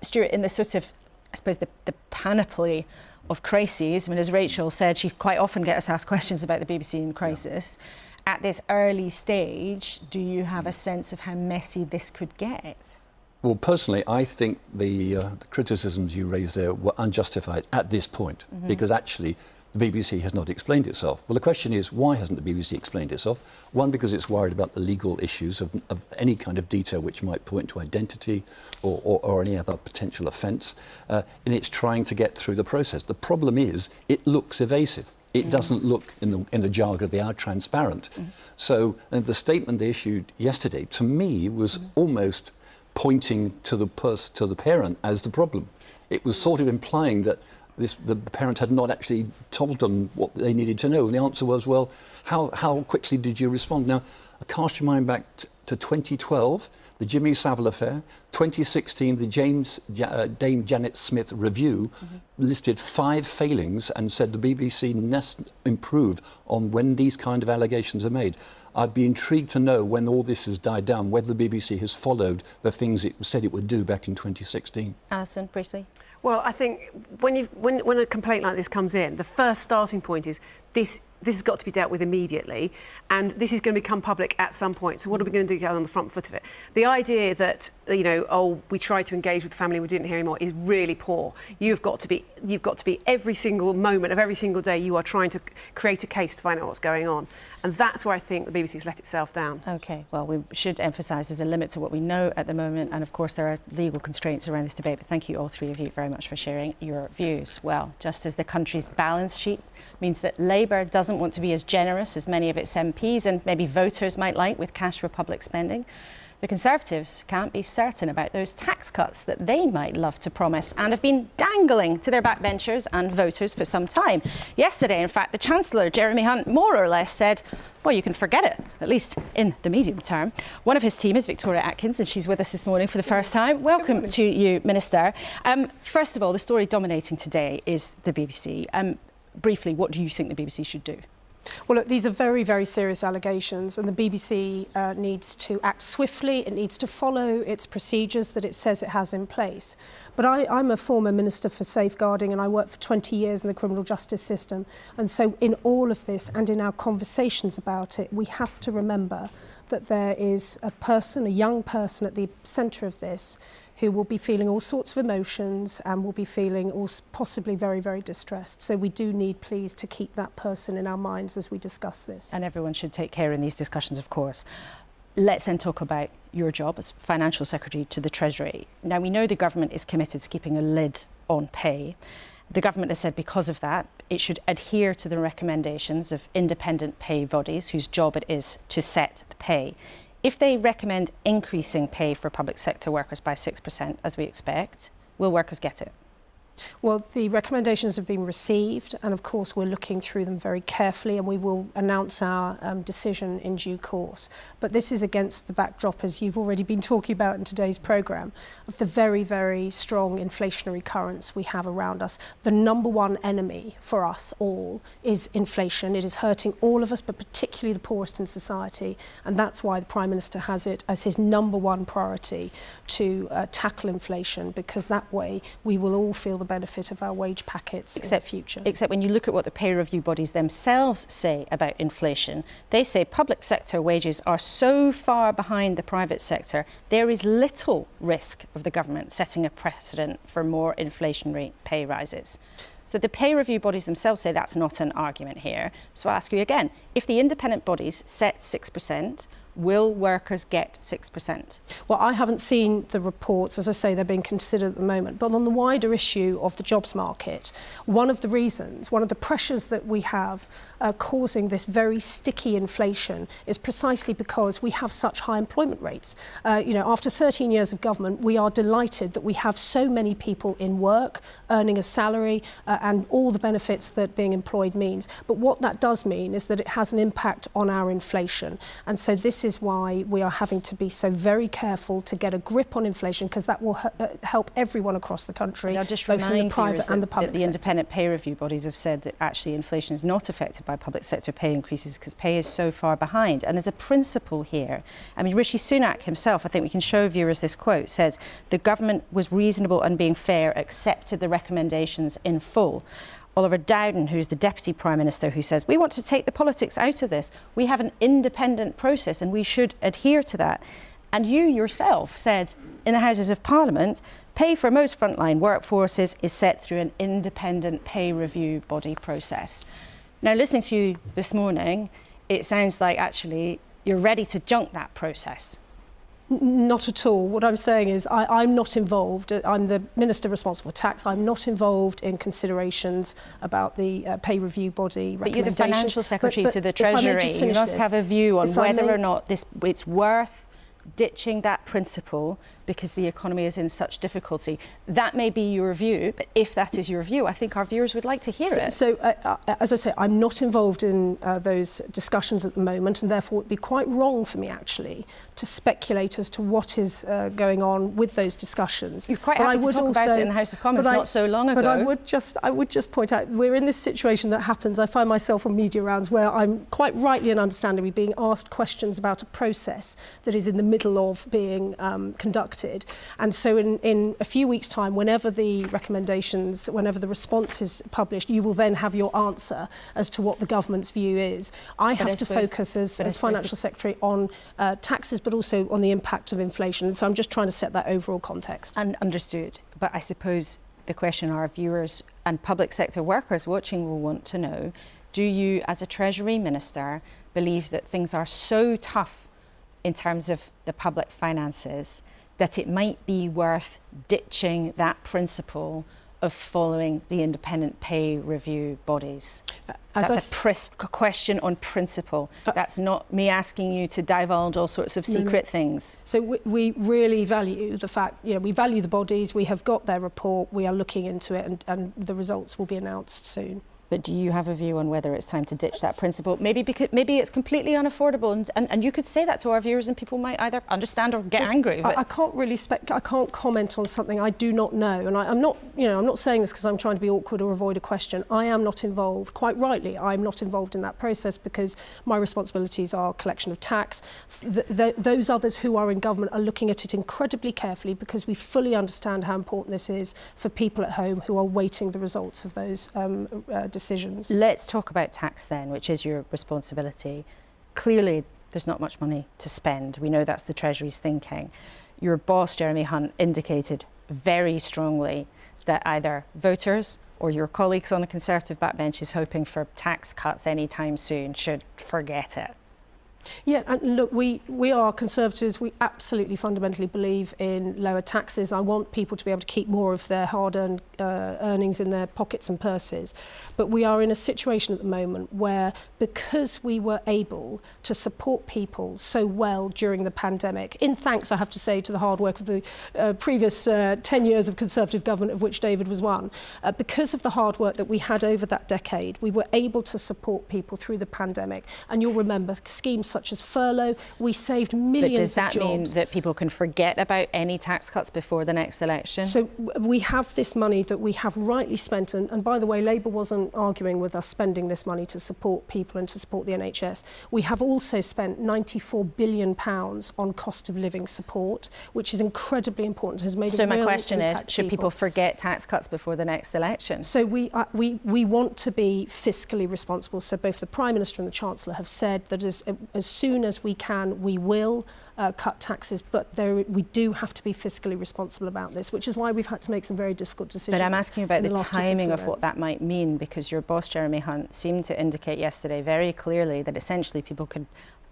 Stuart, in the sort of, I suppose, the panoply of crises, I mean, as Rachel said, she quite often gets asked questions about the BBC in crisis. Yeah. At this early stage, do you have a sense of how messy this could get? Well, personally, I think the criticisms you raised there were unjustified at this point, because actually the BBC has not explained itself. Well, the question is, why hasn't the BBC explained itself? One, because it's worried about the legal issues of any kind of detail which might point to identity or any other potential offence, and it's trying to get through the process. The problem is, it looks evasive. It doesn't look, in the jargon of the hour, transparent. So the statement they issued yesterday, to me, was almost pointing to the parent as the problem. It was sort of implying that the parent had not actually told them what they needed to know. And the answer was, well, how quickly did you respond? Now, I cast your mind back to 2012, the Jimmy Savile affair. 2016, the Dame Janet Smith review listed 5 failings and said the BBC must improve on when these kind of allegations are made. I'd be intrigued to know, when all this has died down, whether the BBC has followed the things it said it would do back in 2016. Alison, briefly. Well, I think when a complaint like this comes in, the first starting point is this has got to be dealt with immediately, and this is going to become public at some point. So what are we going to do to get on the front foot of it? The idea that, you know, oh, we tried to engage with the family, we didn't hear anymore, is really poor. You've got to be every single moment of every single day, you are trying to create a case to find out what's going on. And that's where I think the BBC's let itself down. OK, well, we should emphasise there's a limit to what we know at the moment, and of course there are legal constraints around this debate, but thank you, all three of you, very much for sharing your views. Well, just as the country's balance sheet means that Labour doesn't want to be as generous as many of its MPs and maybe voters might like with cash for public spending, the Conservatives can't be certain about those tax cuts that they might love to promise and have been dangling to their backbenchers and voters for some time. Yesterday, in fact, the Chancellor, Jeremy Hunt, more or less said, well, you can forget it, at least in the medium term. One of his team is Victoria Atkins, and she's with us this morning for the first time. Welcome to you, Minister. First of all, the story dominating today is the BBC. Briefly, what do you think the BBC should do? Well, look, these are very, very serious allegations, and the BBC needs to act swiftly. It needs to follow its procedures that it says it has in place. But I'm a former Minister for Safeguarding, and I worked for 20 years in the criminal justice system. And so in all of this and in our conversations about it, we have to remember that there is a person, a young person at the centre of this, who will be feeling all sorts of emotions and will be feeling possibly very, very distressed. So we do need, please, to keep that person in our minds as we discuss this. And everyone should take care in these discussions, of course. Let's then talk about your job as Financial Secretary to the Treasury. Now, we know the government is committed to keeping a lid on pay. The government has said because of that, it should adhere to the recommendations of independent pay bodies whose job it is to set the pay. If they recommend increasing pay for public sector workers by 6%, as we expect, will workers get it? Well, the recommendations have been received, and of course we're looking through them very carefully, and we will announce our decision in due course. But this is against the backdrop, as you've already been talking about in today's programme, of the very, very strong inflationary currents we have around us. The number one enemy for us all is inflation. It is hurting all of us, but particularly the poorest in society, and that's why the Prime Minister has it as his number one priority to tackle inflation, because that way we will all feel the benefit of our wage packets in the future. Except when you look at what the pay review bodies themselves say about inflation, they say public sector wages are so far behind the private sector, there is little risk of the government setting a precedent for more inflationary pay rises. So the pay review bodies themselves say that's not an argument here. So I'll ask you again, if the independent bodies set 6%, will workers get 6%? Well, I haven't seen the reports. As I say, they're being considered at the moment. But on the wider issue of the jobs market, one of the reasons, one of the pressures that we have causing this very sticky inflation is precisely because we have such high employment rates. After 13 years of government, we are delighted that we have so many people in work, earning a salary, and all the benefits that being employed means. But what that does mean is that it has an impact on our inflation. And so this is why we are having to be so very careful to get a grip on inflation, because that will help everyone across the country, both in the private and the public sector. The independent pay review bodies have said that actually inflation is not affected by public sector pay increases because pay is so far behind. And as a principle here, I mean, Rishi Sunak himself, I think we can show viewers this quote, says the government was reasonable and being fair, accepted the recommendations in full. Oliver Dowden, who's the Deputy Prime Minister, who says, we want to take the politics out of this. We have an independent process and we should adhere to that. And you yourself said in the Houses of Parliament, pay for most frontline workforces is set through an independent pay review body process. Now, listening to you this morning, it sounds like actually you're ready to junk that process. Not at all. What I'm saying is I'm not involved. I'm the Minister responsible for tax. I'm not involved in considerations about the pay review body recommendations. But you're the Financial Secretary to the Treasury. You must have a view on whether or not it's worth ditching that principle because the economy is in such difficulty. That may be your view, but if that is your view, I think our viewers would like to hear it. So, as I say, I'm not involved in those discussions at the moment, and therefore it would be quite wrong for me, actually, to speculate as to what is going on with those discussions. You're quite happy to talk about it in the House of Commons not so long ago. But I would just point out, we're in this situation that happens. I find myself on media rounds where I'm quite rightly and understandably being asked questions about a process that is in the middle of being conducted. And so in a few weeks' time, whenever the recommendations, whenever the response is published, you will then have your answer as to what the government's view is. I have to focus as Financial Secretary on taxes, but also on the impact of inflation. And so I'm just trying to set that overall context. And understood. But I suppose the question our viewers and public sector workers watching will want to know, do you, as a Treasury Minister, believe that things are so tough in terms of the public finances that it might be worth ditching that principle of following the independent pay review bodies? That's a question on principle. That's not me asking you to divulge all sorts of secret things. So we really value the fact, we value the bodies, we have got their report, we are looking into it, and the results will be announced soon. But do you have a view on whether it's time to ditch that principle? Maybe it's completely unaffordable, and you could say that to our viewers, and people might either understand or get angry. I can't really I can't comment on something I do not know, and I'm not, I'm not saying this because I'm trying to be awkward or avoid a question. I am not involved. Quite rightly, I'm not involved in that process because my responsibilities are collection of tax. Those others who are in government are looking at it incredibly carefully because we fully understand how important this is for people at home who are waiting the results of those decisions. Let's talk about tax then, which is your responsibility. Clearly, there's not much money to spend. We know that's the Treasury's thinking. Your boss, Jeremy Hunt, indicated very strongly that either voters or your colleagues on the Conservative backbenches hoping for tax cuts anytime soon should forget it. Yeah, and look, we are Conservatives. We absolutely fundamentally believe in lower taxes. I want people to be able to keep more of their hard-earned earnings in their pockets and purses. But we are in a situation at the moment where, because we were able to support people so well during the pandemic, in thanks, I have to say, to the hard work of the previous 10 years of Conservative government, of which David was one, because of the hard work that we had over that decade, we were able to support people through the pandemic. And you'll remember schemes such as furlough. We saved millions of jobs. But does that mean that people can forget about any tax cuts before the next election? So we have this money that we have rightly spent, and by the way, Labour wasn't arguing with us spending this money to support people and to support the NHS. We have also spent £94 billion on cost of living support, which is incredibly important. Has made so my question is, should people forget tax cuts before the next election? So we want to be fiscally responsible. So both the Prime Minister and the Chancellor have said that as soon as we can, we will cut taxes, but we do have to be fiscally responsible about this, which is why we've had to make some very difficult decisions. But I'm asking about the timing of what that might mean, because your boss, Jeremy Hunt, seemed to indicate yesterday very clearly that essentially people could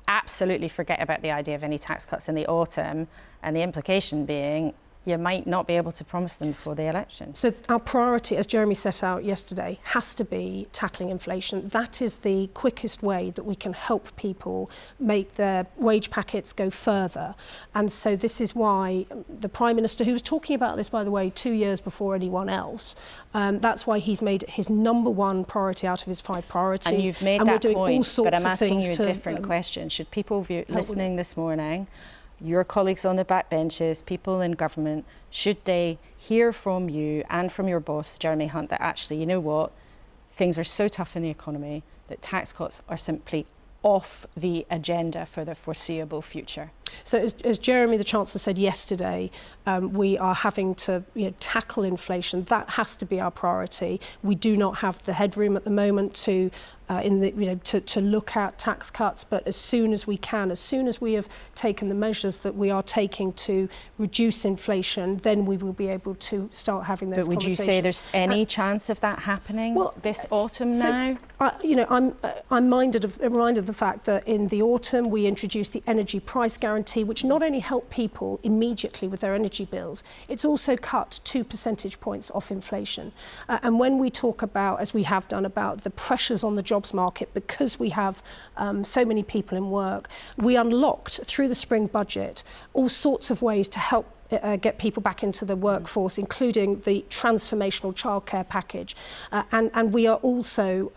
absolutely forget about the idea of any tax cuts in the autumn, and the implication being you might not be able to promise them before the election. So our priority, as Jeremy set out yesterday, has to be tackling inflation. That is the quickest way that we can help people make their wage packets go further. And so this is why the Prime Minister, who was talking about this, by the way, 2 years before anyone else, that's why he's made it his #1 priority out of his 5 priorities. And you've made and that we're doing point, all sorts but I'm asking you a to, different question. Should people listening this morning, your colleagues on the backbenches, people in government, should they hear from you and from your boss, Jeremy Hunt, that actually, you know what, things are so tough in the economy that tax cuts are simply off the agenda for the foreseeable future? So as Jeremy, the Chancellor, said yesterday, we are having to tackle inflation. That has to be our priority. We do not have the headroom at the moment to look at tax cuts, but as soon as we can, as soon as we have taken the measures that we are taking to reduce inflation, then we will be able to start having those conversations. But would you say there's any chance of that happening this autumn now? I'm reminded of the fact that in the autumn we introduced the energy price guarantee, which not only helped people immediately with their energy bills, it's also cut 2 percentage points off inflation. And when we talk about, as we have done, about the pressures on the jobs market because we have so many people in work, we unlocked through the spring budget all sorts of ways to help get people back into the workforce, including the transformational childcare package. And we are also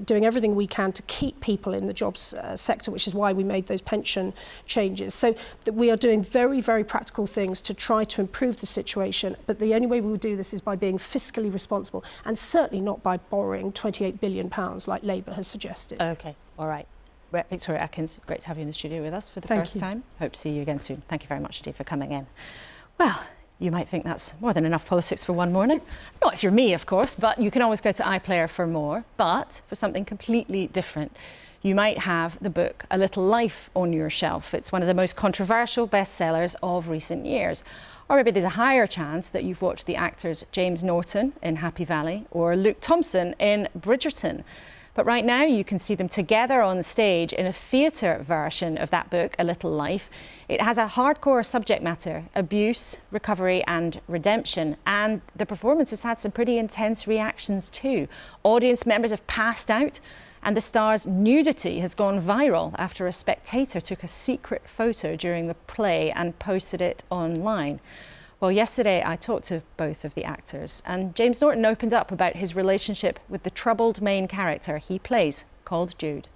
doing everything we can to keep people in the jobs sector, which is why we made those pension changes. So that we are doing very, very practical things to try to improve the situation. But the only way we will do this is by being fiscally responsible, and certainly not by borrowing £28 billion like Labour has suggested. OK, all right. Victoria Atkins, great to have you in the studio with us for the first time. Hope to see you again soon. Thank you very much indeed for coming in. Well, you might think that's more than enough politics for one morning. Not if you're me, of course, but you can always go to iPlayer for more. But for something completely different, you might have the book A Little Life on your shelf. It's one of the most controversial bestsellers of recent years. Or maybe there's a higher chance that you've watched the actors James Norton in Happy Valley or Luke Thompson in Bridgerton. But right now you can see them together on stage in a theatre version of that book, A Little Life. It has a hardcore subject matter, abuse, recovery and redemption. And the performance has had some pretty intense reactions too. Audience members have passed out, and the star's nudity has gone viral after a spectator took a secret photo during the play and posted it online. Well, yesterday I talked to both of the actors, and James Norton opened up about his relationship with the troubled main character he plays, called Jude.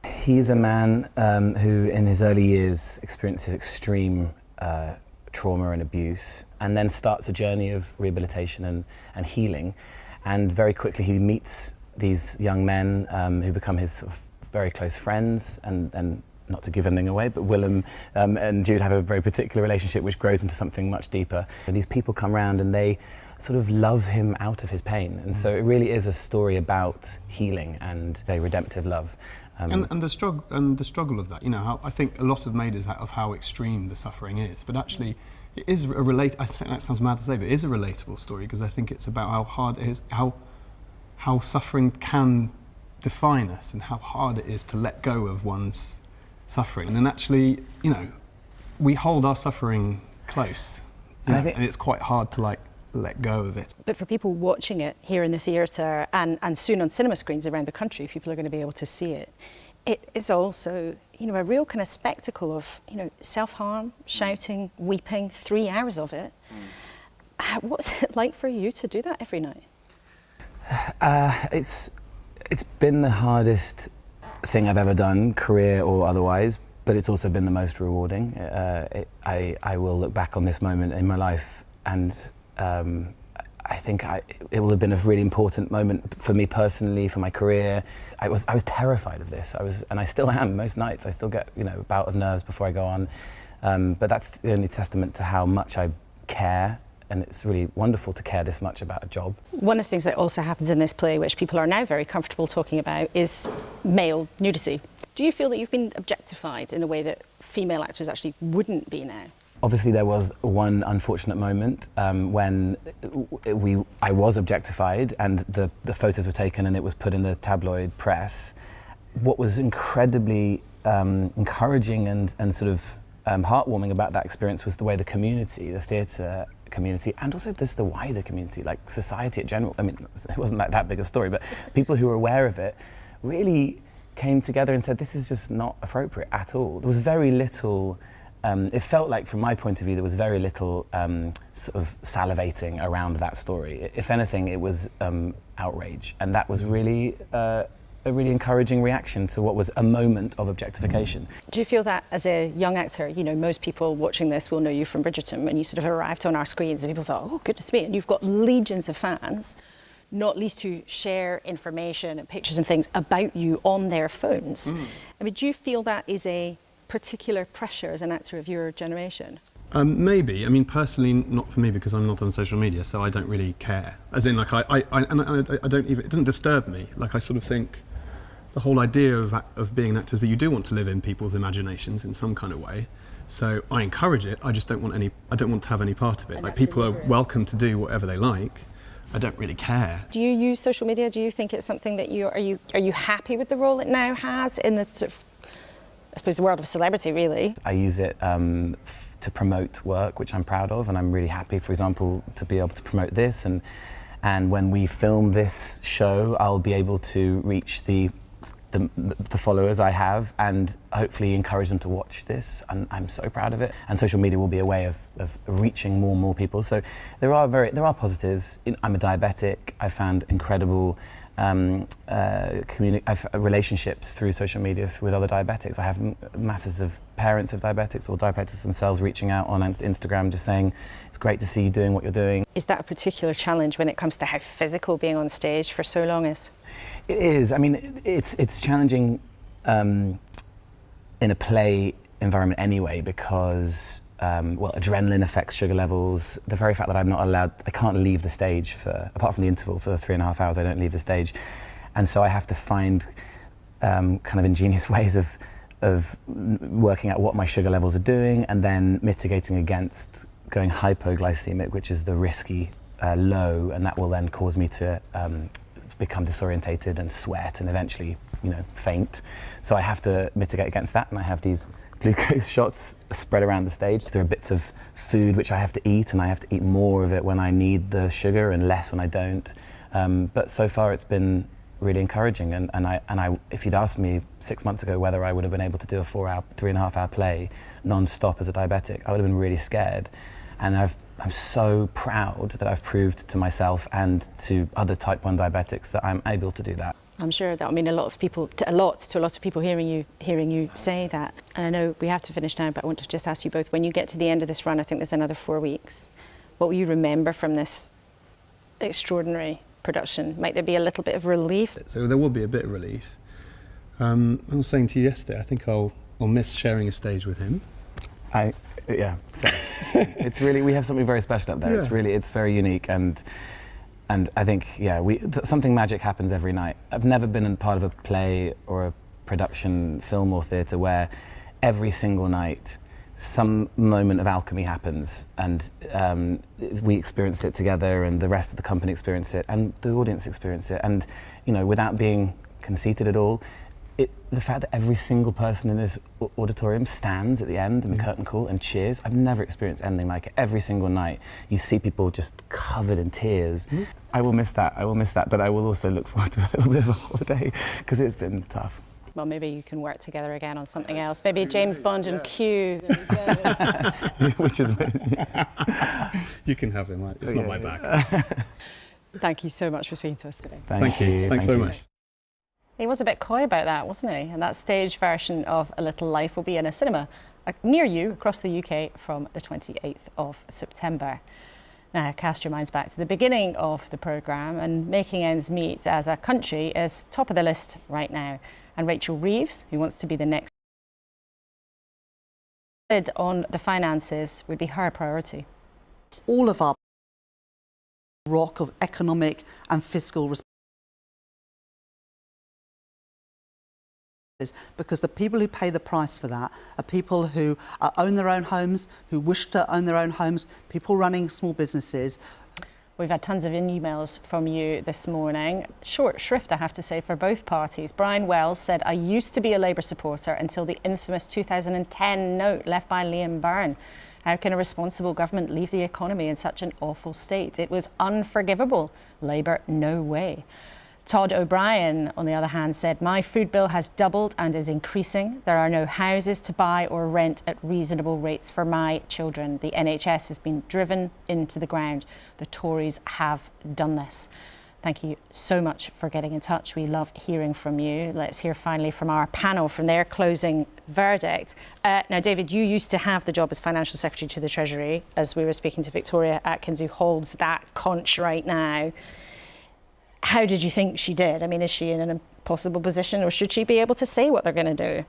He's a man who in his early years experiences extreme trauma and abuse, and then starts a journey of rehabilitation and healing. And very quickly he meets these young men who become his sort of very close friends, and not to give anything away, but Willem and Jude have a very particular relationship which grows into something much deeper. And these people come round and they sort of love him out of his pain. And so it really is a story about healing and a redemptive love. And the struggle of that, you know, how I think a lot of made is of how extreme the suffering is, but actually it is I think that sounds mad to say, but it is a relatable story, because I think it's about how hard it is, how suffering can define us, and how hard it is to let go of one's suffering. And actually, you know, we hold our suffering close, and it's quite hard to let go of it. But for people watching it here in the theatre and soon on cinema screens around the country, people are going to be able to see it. It is also, you know, a real kind of spectacle of, you know, self-harm, shouting, weeping, 3 hours of it. What's it like for you to do that every night? It's been the hardest thing I've ever done, career or otherwise, but it's also been the most rewarding. I will look back on this moment in my life, and I think it will have been a really important moment for me personally, for my career. I was terrified of this. And I still am most nights. I still get a bout of nerves before I go on. But that's the only testament to how much I care, and it's really wonderful to care this much about a job. One of the things that also happens in this play, which people are now very comfortable talking about, is male nudity. Do you feel that you've been objectified in a way that female actors actually wouldn't be now? Obviously there was one unfortunate moment when I was objectified and the photos were taken and it was put in the tabloid press. What was incredibly encouraging and sort of heartwarming about that experience was the way the community, the theatre community, and also just the wider community, like society in general. I mean, it wasn't like that big a story, but people who were aware of it really came together and said, this is just not appropriate at all. There was very little, it felt like from my point of view, there was very little sort of salivating around that story. If anything, it was outrage. And that was really a really encouraging reaction to what was a moment of objectification. Do you feel that as a young actor, most people watching this will know you from Bridgerton, when you sort of arrived on our screens and people thought, oh, goodness me, and you've got legions of fans, not least to share information and pictures and things about you on their phones. I mean, do you feel that is a particular pressure as an actor of your generation? Maybe. I mean, personally, not for me, because I'm not on social media, so I don't really care. As in, like, I don't even, it doesn't disturb me. Like, I sort of think the whole idea of being an actor is that you do want to live in people's imaginations in some kind of way. So I encourage it. I just don't want to have any part of it. Like, people are welcome to do whatever they like. I don't really care. Do you use social media? Do you think it's something that are you happy with the role it now has in the sort of, I suppose, the world of celebrity, really? I use it to promote work, which I'm proud of, and I'm really happy, for example, to be able to promote this. And when we film this show, I'll be able to reach the followers I have and hopefully encourage them to watch this, and I'm so proud of it. And social media will be a way of reaching more and more people. So there are positives. I'm a diabetic. I found incredible relationships through social media with other diabetics. I have masses of parents of diabetics or diabetics themselves reaching out on Instagram just saying, it's great to see you doing what you're doing. Is that a particular challenge when it comes to how physical being on stage for so long is? It is. I mean, it's challenging in a play environment anyway, because adrenaline affects sugar levels. The very fact that I can't leave the stage apart from the interval, for the 3.5 hours I don't leave the stage. And so I have to find kind of ingenious ways of working out what my sugar levels are doing and then mitigating against going hypoglycemic, which is the risky low, and that will then cause me to become disorientated and sweat and eventually, faint. So I have to mitigate against that, and I have these glucose shots spread around the stage. There are bits of food which I have to eat, and I have to eat more of it when I need the sugar and less when I don't. But so far it's been really encouraging, and I, if you'd asked me 6 months ago whether I would have been able to do a 3.5 hour play non-stop as a diabetic, I would have been really scared. And I'm so proud that I've proved to myself and to other type 1 diabetics that I'm able to do that. I'm sure that, I mean, a lot of people hearing you say that. And I know we have to finish now, but I want to just ask you both, when you get to the end of this run, I think there's another 4 weeks, what will you remember from this extraordinary production? Might there be a little bit of relief? So there will be a bit of relief. I was saying to you yesterday, I think I'll miss sharing a stage with him. Yeah, same. It's really, we have something very special up there. Yeah. It's very unique, and I think, something magic happens every night. I've never been a part of a play or a production, film or theatre, where every single night some moment of alchemy happens, and we experience it together, and the rest of the company experience it, and the audience experience it, and without being conceited at all, the fact that every single person in this auditorium stands at the end in the curtain call and cheers, I've never experienced anything like it. Every single night you see people just covered in tears. I will miss that, but I will also look forward to a little bit of a holiday, because it's been tough. Well, maybe you can work together again on something else. Maybe James Bond and Q. Which is You can have him, it's not my bag. Thank you so much for speaking to us today. Thank you. Thanks very much. He was a bit coy about that, wasn't he? And that stage version of A Little Life will be in a cinema near you across the UK from the 28th of September. Now, cast your minds back to the beginning of the programme, and making ends meet as a country is top of the list right now. And Rachel Reeves, who wants to be the next on the finances, would be her priority. All of our rock of economic and fiscal responsibility, because the people who pay the price for that are people who own their own homes, who wish to own their own homes, people running small businesses. We've had tons of emails from you this morning. Short shrift, I have to say, for both parties. Brian Wells said, I used to be a Labour supporter until the infamous 2010 note left by Liam Byrne. How can a responsible government leave the economy in such an awful state? It was unforgivable. Labour, no way. Todd O'Brien, on the other hand, said, my food bill has doubled and is increasing. There are no houses to buy or rent at reasonable rates for my children. The NHS has been driven into the ground. The Tories have done this. Thank you so much for getting in touch. We love hearing from you. Let's hear finally from our panel, from their closing verdict. Now, David, you used to have the job as Financial Secretary to the Treasury, as we were speaking to Victoria Atkins, who holds that conch right now. How did you think she did? I mean, is she in an impossible position, or should she be able to say what they're going to do?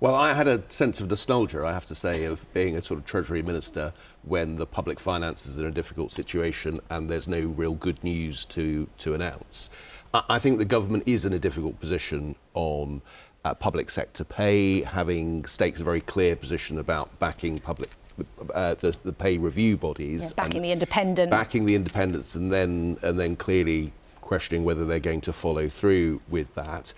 Well, I had a sense of nostalgia, I have to say, of being a sort of Treasury Minister when the public finances are in a difficult situation and there's no real good news to announce. I think the government is in a difficult position on public sector pay, having stakes a very clear position about backing the pay review bodies. Yeah, backing the independent. Backing the independents, and then clearly questioning whether they're going to follow through with that.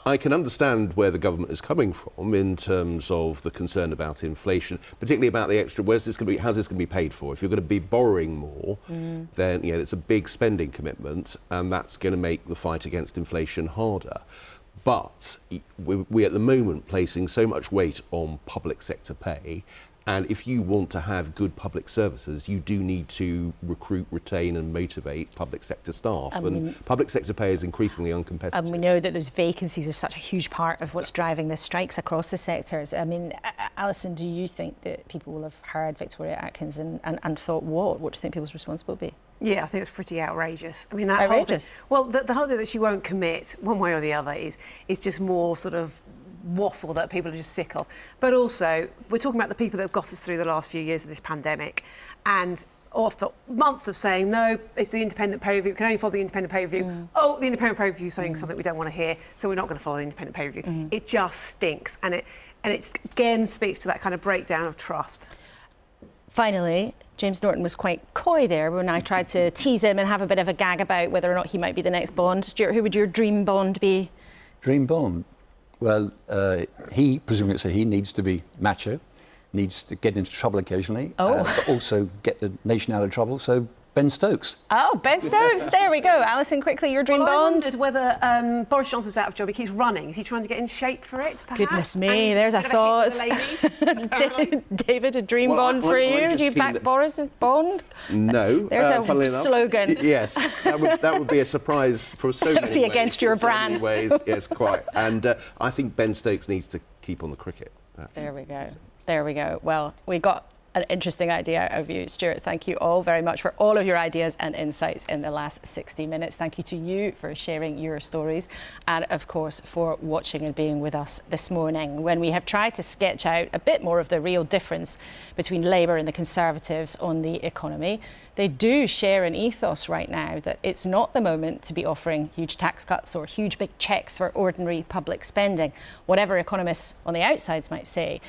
I can understand where the government is coming from in terms of the concern about inflation, particularly about the extra. How's this going to be paid for? If you're going to be borrowing more, then it's a big spending commitment, and that's going to make the fight against inflation harder. But we at the moment placing so much weight on public sector pay. And if you want to have good public services, you do need to recruit, retain and motivate public sector staff. And public sector pay is increasingly uncompetitive. And we know that those vacancies are such a huge part of what's driving the strikes across the sectors. I mean, Alison, do you think that people will have heard Victoria Atkins and thought, what do you think people's response will be? Yeah, I think it's pretty outrageous. I mean, that outrageous? Whole thing, well, the whole thing that she won't commit one way or the other is just more sort of waffle that people are just sick of. But also, we're talking about the people that have got us through the last few years of this pandemic, and after months of saying, no, it's the independent pay review, we can only follow the independent pay review. Oh, the independent pay review is saying something we don't want to hear, so we're not going to follow the independent pay review. It just stinks, and it again speaks to that kind of breakdown of trust. Finally, James Norton was quite coy there when I tried to tease him and have a bit of a gag about whether or not he might be the next Bond. Stuart, who would your dream Bond be? Dream Bond? Well, he presumably he needs to be macho, needs to get into trouble occasionally, but also get the nation out of trouble. So Ben Stokes. Oh, Ben Stokes. There we go. Alison, quickly, your dream Bond. I wondered whether Boris Johnson's out of job. He keeps running. Is he trying to get in shape for it, perhaps? Goodness me, there's a thought. David, a dream Bond for you? Do you back Boris as Bond? No. There's a slogan. Yes, that would be a surprise for so many ways. It would be against your brand. Ways. Yes, quite. And I think Ben Stokes needs to keep on the cricket. There we go. There we go. Well, we got an interesting idea of you, Stuart. Thank you all very much for all of your ideas and insights in the last 60 minutes. Thank you to you for sharing your stories, and of course for watching and being with us this morning when we have tried to sketch out a bit more of the real difference between Labour and the Conservatives on the economy. They do share an ethos right now that it's not the moment to be offering huge tax cuts or huge big cheques for ordinary public spending, whatever economists on the outsides might say.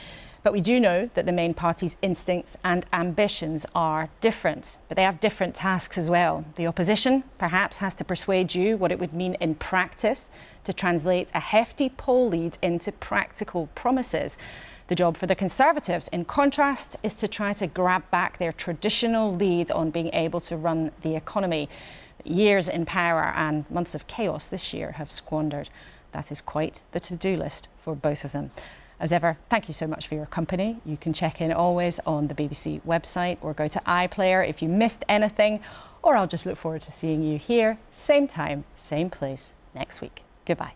But we do know that the main party's instincts and ambitions are different, but they have different tasks as well. The opposition perhaps has to persuade you what it would mean in practice to translate a hefty poll lead into practical promises. The job for the Conservatives, in contrast, is to try to grab back their traditional lead on being able to run the economy. Years in power and months of chaos this year have squandered. That is quite the to-do list for both of them. As ever, thank you so much for your company. You can check in always on the BBC website or go to iPlayer if you missed anything, or I'll just look forward to seeing you here, same time, same place, next week. Goodbye.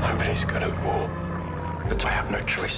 Nobody's good at war, but I have no choice.